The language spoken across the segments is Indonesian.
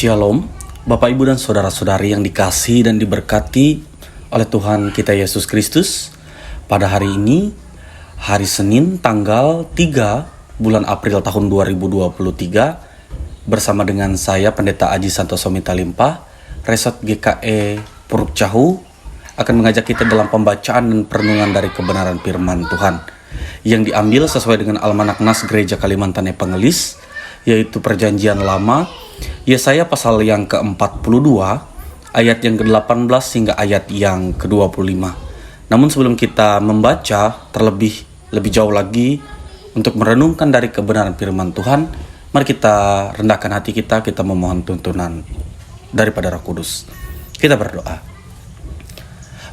Shalom, Bapak Ibu dan Saudara-saudari yang dikasihi dan diberkati oleh Tuhan kita Yesus Kristus. Pada hari ini, hari Senin tanggal 3 bulan April tahun 2023, bersama dengan saya Pendeta Aji Santoso Mitalimpa, Resort GKE Puruk Cahu, akan mengajak kita dalam pembacaan dan perenungan dari kebenaran firman Tuhan yang diambil sesuai dengan Almanak Nas Gereja Kalimantan Evangelis, yaitu Perjanjian Lama, Yesaya pasal yang ke-42 ayat yang ke-18 hingga ayat yang ke-25. Namun sebelum kita membaca lebih jauh lagi untuk merenungkan dari kebenaran firman Tuhan, mari kita rendahkan hati kita memohon tuntunan daripada Roh Kudus. Kita berdoa.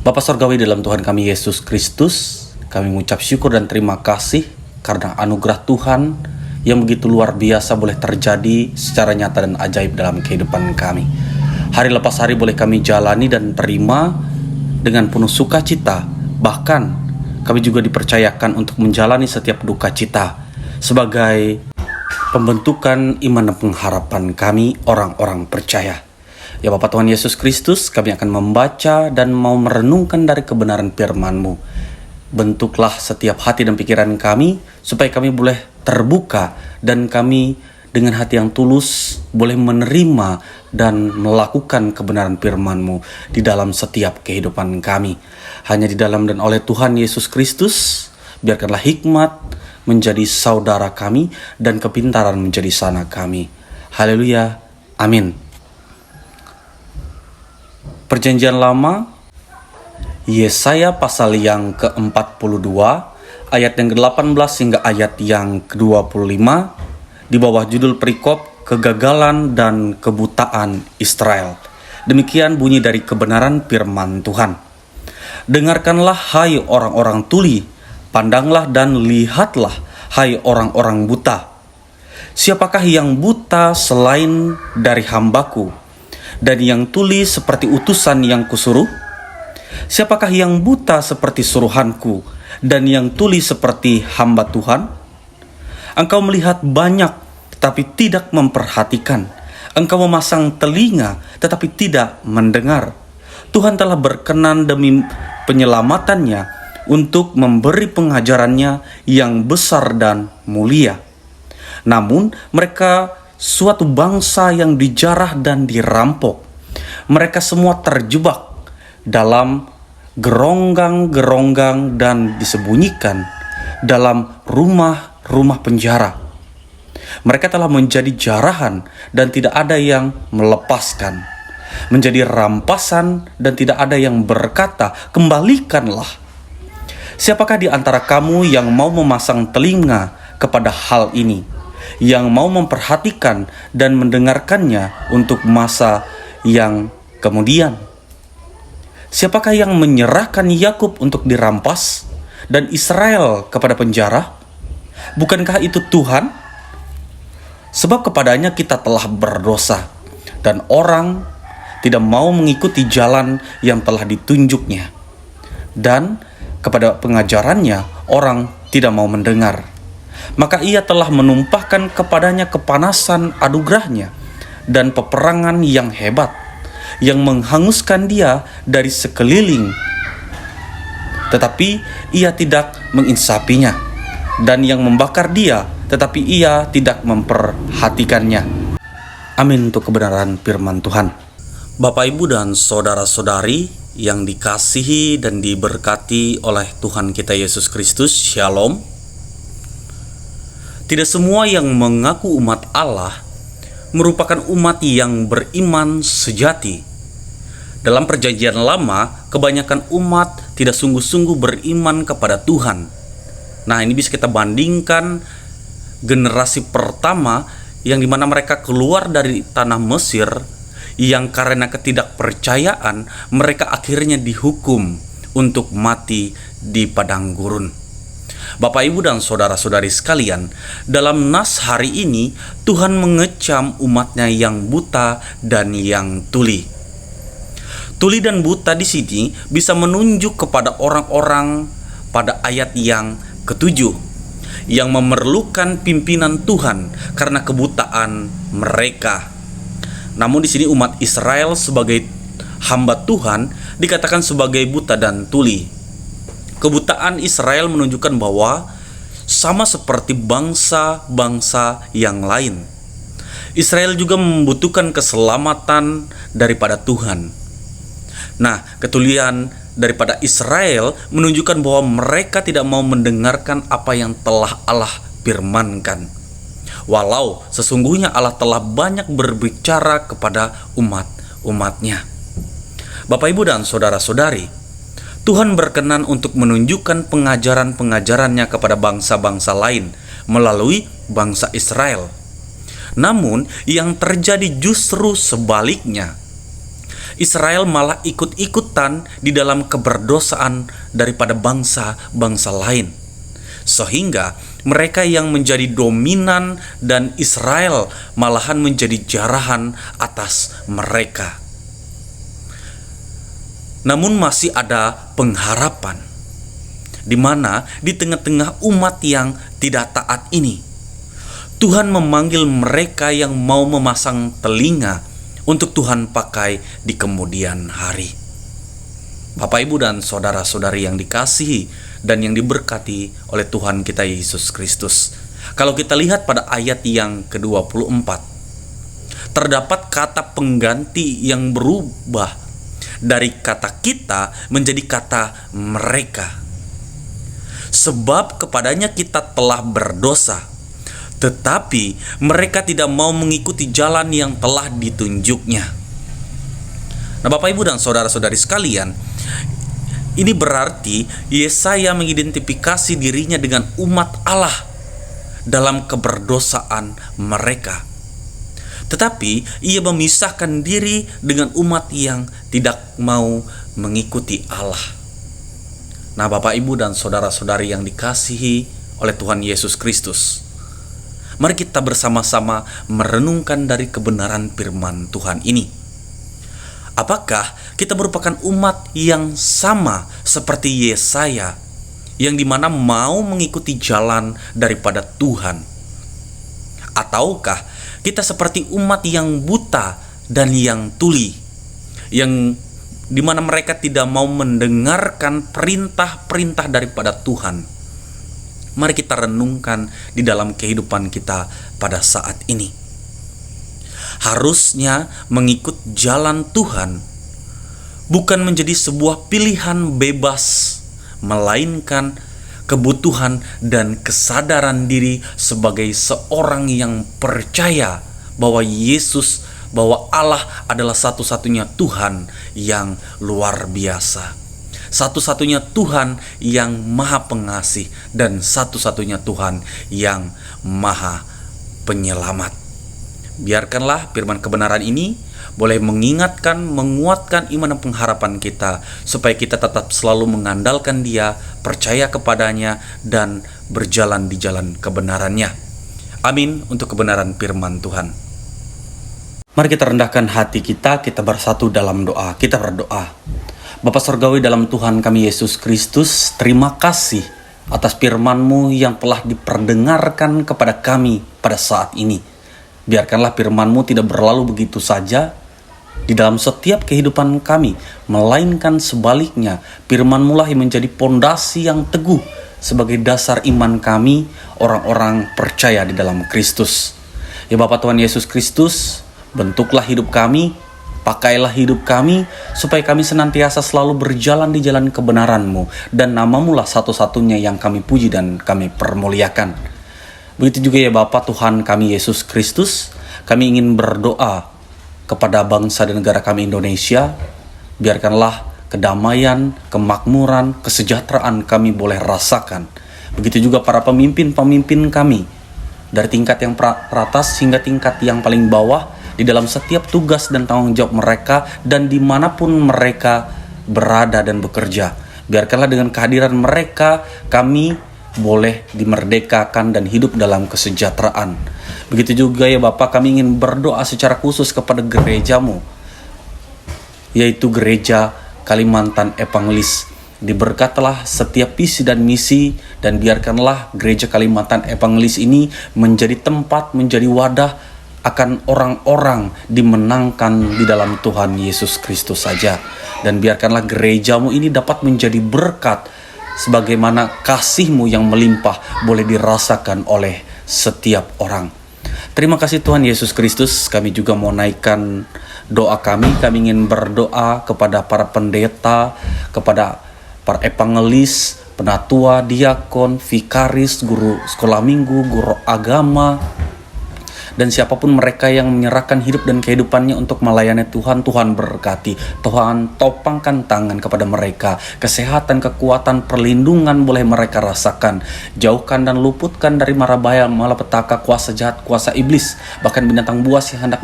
Bapa Sorgawi dalam Tuhan kami Yesus Kristus, kami mengucap syukur dan terima kasih karena anugerah Tuhan yang begitu luar biasa boleh terjadi secara nyata dan ajaib dalam kehidupan kami. Hari lepas hari boleh kami jalani dan terima dengan penuh sukacita. Bahkan kami juga dipercayakan untuk menjalani setiap duka cita sebagai pembentukan iman dan pengharapan kami orang-orang percaya. Ya Bapak Tuhan Yesus Kristus, kami akan membaca dan mau merenungkan dari kebenaran firman-Mu. Bentuklah setiap hati dan pikiran kami supaya kami boleh terbuka dan kami dengan hati yang tulus boleh menerima dan melakukan kebenaran firman-Mu di dalam setiap kehidupan kami. Hanya di dalam dan oleh Tuhan Yesus Kristus, biarkanlah hikmat menjadi saudara kami dan kepintaran menjadi sana kami. Haleluya, amin. Perjanjian Lama, Yesaya pasal yang ke-42 ayat yang ke-18 hingga ayat yang ke-25 di bawah judul perikop kegagalan dan kebutaan Israel. Demikian bunyi dari kebenaran firman Tuhan. Dengarkanlah hai orang-orang tuli, pandanglah dan lihatlah hai orang-orang buta. Siapakah yang buta selain dari hambaku, dan yang tuli seperti utusan yang kusuruh? Siapakah yang buta seperti suruhanku, dan yang tuli seperti hamba Tuhan? Engkau melihat banyak, tetapi tidak memperhatikan. Engkau memasang telinga, tetapi tidak mendengar. Tuhan telah berkenan demi penyelamatannya untuk memberi pengajarannya yang besar dan mulia. Namun mereka suatu bangsa yang dijarah dan dirampok. Mereka semua terjebak dalam geronggang-geronggang dan disembunyikan dalam rumah-rumah penjara. Mereka telah menjadi jarahan dan tidak ada yang melepaskan, menjadi rampasan dan tidak ada yang berkata, kembalikanlah. Siapakah di antara kamu yang mau memasang telinga kepada hal ini, yang mau memperhatikan dan mendengarkannya untuk masa yang kemudian? Siapakah yang menyerahkan Yakub untuk dirampas dan Israel kepada penjara? Bukankah itu Tuhan? Sebab kepadanya kita telah berdosa, dan orang tidak mau mengikuti jalan yang telah ditunjuknya, dan kepada pengajarannya orang tidak mau mendengar. Maka ia telah menumpahkan kepadanya kepanasan anugerahnya dan peperangan yang hebat, yang menghanguskan dia dari sekeliling, tetapi ia tidak menginsapinya, dan yang membakar dia, tetapi ia tidak memperhatikannya. Amin untuk kebenaran firman Tuhan. Bapak, Ibu, dan saudara-saudari yang dikasihi dan diberkati oleh Tuhan kita Yesus Kristus, Shalom. Tidak semua yang mengaku umat Allah merupakan umat yang beriman sejati. Dalam Perjanjian Lama, kebanyakan umat tidak sungguh-sungguh beriman kepada Tuhan. Nah, ini bisa kita bandingkan generasi pertama yang dimana mereka keluar dari tanah Mesir, yang karena ketidakpercayaan mereka akhirnya dihukum untuk mati di padang gurun. Bapak, Ibu, dan saudara-saudari sekalian, dalam nas hari ini Tuhan mengecam umatnya yang buta dan yang tuli. Tuli dan buta di sini bisa menunjuk kepada orang-orang pada ayat yang ke-7 yang memerlukan pimpinan Tuhan karena kebutaan mereka. Namun di sini umat Israel sebagai hamba Tuhan dikatakan sebagai buta dan tuli. Kebutaan Israel menunjukkan bahwa sama seperti bangsa-bangsa yang lain, Israel juga membutuhkan keselamatan daripada Tuhan. Nah, ketulian daripada Israel menunjukkan bahwa mereka tidak mau mendengarkan apa yang telah Allah firmankan. Walau sesungguhnya Allah telah banyak berbicara kepada umat-umatnya. Bapak, Ibu, dan saudara-saudari, Tuhan berkenan untuk menunjukkan pengajaran-pengajarannya kepada bangsa-bangsa lain melalui bangsa Israel. Namun yang terjadi justru sebaliknya. Israel malah ikut-ikutan di dalam keberdosaan daripada bangsa-bangsa lain, sehingga mereka yang menjadi dominan dan Israel malahan menjadi jarahan atas mereka. Namun masih ada pengharapan, di mana di tengah-tengah umat yang tidak taat ini, Tuhan memanggil mereka yang mau memasang telinga untuk Tuhan pakai di kemudian hari. Bapak, Ibu, dan saudara-saudari yang dikasihi dan yang diberkati oleh Tuhan kita Yesus Kristus. Kalau kita lihat pada ayat yang ke-24, terdapat kata pengganti yang berubah dari kata kita menjadi kata mereka. Sebab kepadanya kita telah berdosa, tetapi mereka tidak mau mengikuti jalan yang telah ditunjuknya. Nah, Bapak, Ibu, dan saudara-saudari sekalian, ini berarti Yesaya mengidentifikasi dirinya dengan umat Allah dalam keberdosaan mereka. Tetapi ia memisahkan diri dengan umat yang tidak mau mengikuti Allah. Nah, Bapak, Ibu, dan saudara-saudari yang dikasihi oleh Tuhan Yesus Kristus, mari kita bersama-sama merenungkan dari kebenaran firman Tuhan ini. Apakah kita merupakan umat yang sama seperti Yesaya, yang dimana mau mengikuti jalan daripada Tuhan? Ataukah kita seperti umat yang buta dan yang tuli, yang dimana mereka tidak mau mendengarkan perintah-perintah daripada Tuhan? Mari kita renungkan di dalam kehidupan kita pada saat ini. Harusnya mengikut jalan Tuhan bukan menjadi sebuah pilihan bebas, melainkan kebutuhan dan kesadaran diri sebagai seorang yang percaya bahwa Yesus, bahwa Allah adalah satu-satunya Tuhan yang luar biasa, satu-satunya Tuhan yang maha pengasih, dan satu-satunya Tuhan yang maha penyelamat. Biarkanlah firman kebenaran ini boleh mengingatkan, menguatkan iman dan pengharapan kita, supaya kita tetap selalu mengandalkan Dia, percaya kepadanya, dan berjalan di jalan kebenarannya. Amin untuk kebenaran firman Tuhan. Mari kita rendahkan hati kita bersatu dalam doa. Kita berdoa. Bapa Surgawi dalam Tuhan kami Yesus Kristus, terima kasih atas firman-Mu yang telah diperdengarkan kepada kami pada saat ini. Biarkanlah firman-Mu tidak berlalu begitu saja di dalam setiap kehidupan kami, melainkan sebaliknya, firman-Mu lah yang menjadi pondasi yang teguh sebagai dasar iman kami, orang-orang percaya di dalam Kristus. Ya Bapa Tuhan Yesus Kristus, bentuklah hidup kami, pakailah hidup kami, supaya kami senantiasa selalu berjalan di jalan kebenaran-Mu, dan nama-Mu lah satu-satunya yang kami puji dan kami permuliakan. Begitu juga ya Bapa Tuhan kami Yesus Kristus, kami ingin berdoa kepada bangsa dan negara kami Indonesia. Biarkanlah kedamaian, kemakmuran, kesejahteraan kami boleh rasakan. Begitu juga para pemimpin-pemimpin kami, dari tingkat yang teratas hingga tingkat yang paling bawah, di dalam setiap tugas dan tanggung jawab mereka, dan dimanapun mereka berada dan bekerja. Biarkanlah dengan kehadiran mereka, kami boleh dimerdekakan dan hidup dalam kesejahteraan. Begitu juga ya Bapak, kami ingin berdoa secara khusus kepada gereja-Mu, yaitu Gereja Kalimantan Evangelis. Diberkatilah setiap visi dan misi, dan biarkanlah Gereja Kalimantan Evangelis ini menjadi tempat, menjadi wadah akan orang-orang dimenangkan di dalam Tuhan Yesus Kristus saja. Dan biarkanlah gerejamu ini dapat menjadi berkat, sebagaimana kasih-Mu yang melimpah boleh dirasakan oleh setiap orang. Terima kasih Tuhan Yesus Kristus. Kami juga mau naikkan doa kami. Kami ingin berdoa kepada para pendeta, kepada para evangelis, penatua, diakon, vikaris, guru sekolah minggu, guru agama, dan siapapun mereka yang menyerahkan hidup dan kehidupannya untuk melayani Tuhan. Tuhan berkati, Tuhan topangkan tangan kepada mereka. Kesehatan, kekuatan, perlindungan boleh mereka rasakan. Jauhkan dan luputkan dari mara bahaya, malapetaka, kuasa jahat, kuasa iblis, bahkan binatang buas yang hendak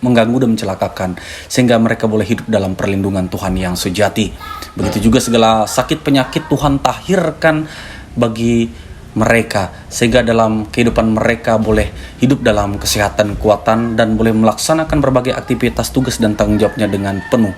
mengganggu dan mencelakakan, sehingga mereka boleh hidup dalam perlindungan Tuhan yang sejati. Begitu juga segala sakit penyakit Tuhan tahirkan bagi mereka, sehingga dalam kehidupan mereka boleh hidup dalam kesehatan, kekuatan, dan boleh melaksanakan berbagai aktivitas, tugas, dan tanggung jawabnya dengan penuh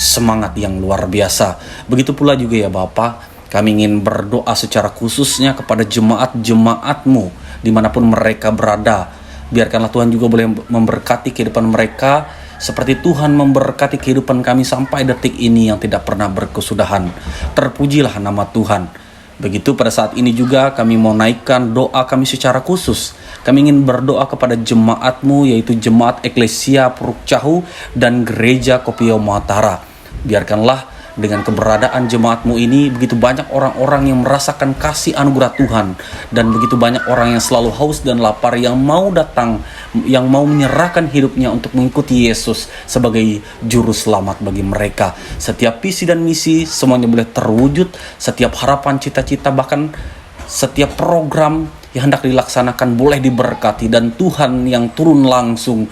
semangat yang luar biasa. Begitu pula juga ya Bapa, kami ingin berdoa secara khususnya kepada jemaat-jemaat-Mu dimanapun mereka berada. Biarkanlah Tuhan juga boleh memberkati kehidupan mereka, seperti Tuhan memberkati kehidupan kami sampai detik ini yang tidak pernah berkesudahan. Terpujilah nama Tuhan. Begitu pada saat ini juga kami mau naikkan doa kami secara khusus. Kami ingin berdoa kepada jemaat-Mu, yaitu Jemaat Eklesia Puruk Cahu dan Gereja Kopio Matara. Biarkanlah dengan keberadaan jemaat-Mu ini, begitu banyak orang-orang yang merasakan kasih anugerah Tuhan, dan begitu banyak orang yang selalu haus dan lapar, yang mau datang, yang mau menyerahkan hidupnya untuk mengikuti Yesus sebagai juru selamat bagi mereka. Setiap visi dan misi semuanya boleh terwujud, setiap harapan, cita-cita, bahkan setiap program yang hendak dilaksanakan boleh diberkati, dan Tuhan yang turun langsung,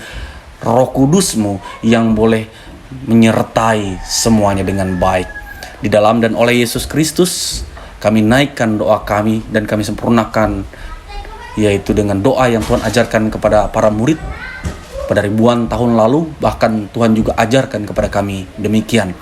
Roh Kudus-Mu yang boleh menyertai semuanya dengan baik. Di dalam dan oleh Yesus Kristus kami naikkan doa kami dan kami sempurnakan, yaitu dengan doa yang Tuhan ajarkan kepada para murid pada ribuan tahun lalu. Bahkan Tuhan juga ajarkan kepada kami demikian.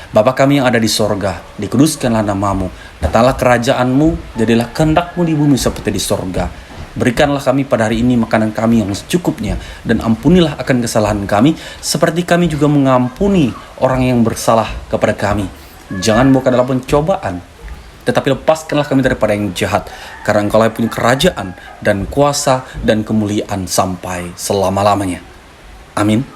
Bapa kami yang ada di sorga, dikuduskanlah nama-Mu, datanglah kerajaan-Mu, jadilah kehendak-Mu di bumi seperti di sorga. Berikanlah kami pada hari ini makanan kami yang secukupnya, dan ampunilah akan kesalahan kami, seperti kami juga mengampuni orang yang bersalah kepada kami. Jangan bawa ke dalam pencobaan, tetapi lepaskanlah kami daripada yang jahat, karena Engkau lah punya kerajaan dan kuasa dan kemuliaan sampai selama-lamanya. Amin.